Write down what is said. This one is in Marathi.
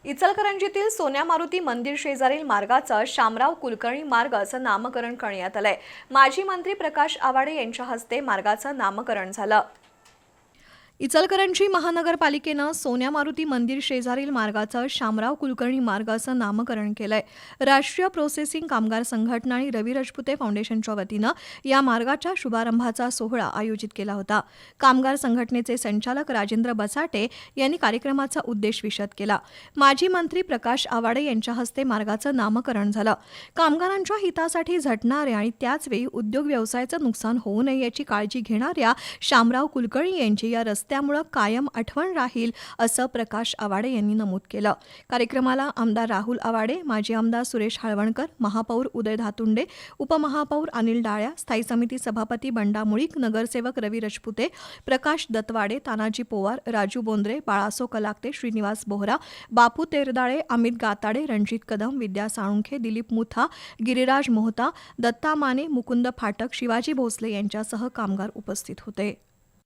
इचलकरंजीतील सोन्या मारुती मंदिर शेजारील मार्गाचं शामराव कुलकर्णी मार्ग असं नामकरण करण्यात आलंय। माजी मंत्री प्रकाश आवाडे यांच्या हस्ते मार्गाचं नामकरण झालं। इचलकरंजी महानगरपालिकेनं सोन्या मारुती मंदिर शेजारील मार्गाचं शामराव कुलकर्णी मार्ग असं नामकरण केलंय। राष्ट्रीय प्रोसेसिंग कामगार संघटना आणि रवी राजपुते फाउंडेशनच्या वतीनं या मार्गाच्या शुभारंभाचा सोहळा आयोजित केला होता। कामगार संघटनेचे संचालक राजेंद्र बसाटे यांनी कार्यक्रमाचा उद्देश विशद केला। माजी मंत्री प्रकाश आवाडे यांच्या हस्ते मार्गाचं नामकरण झालं। कामगारांच्या हितासाठी झटणाऱ्या आणि त्याचवेळी उद्योग व्यवसायाचं नुकसान होऊ नये याची काळजी घेणाऱ्या शामराव कुलकर्णी यांची या त्यामुळे कायम आठवण राहील असं प्रकाश आवाडे यांनी नमूद केलं। कार्यक्रमाला आमदार राहुल आवाडे, माजी आमदार सुरेश हाळवणकर, महापौर उदय धातुंडे, उपमहापौर अनिल डाळ्या, स्थायी समिती सभापती बंडा मुळीक, नगरसेवक रवी राजपुते, प्रकाश दत्तवाडे, तानाजी पोवार, राजू बोंद्रे, बाळासो कलाकते, श्रीनिवास बोहरा, बापू तेरदाळे, अमित गाताडे, रणजित कदम, विद्या साळुंखे, दिलीप मुथा, गिरिराज मोहता, दत्ता माने, मुकुंद फाटक, शिवाजी भोसले यांच्यासह कामगार उपस्थित होते।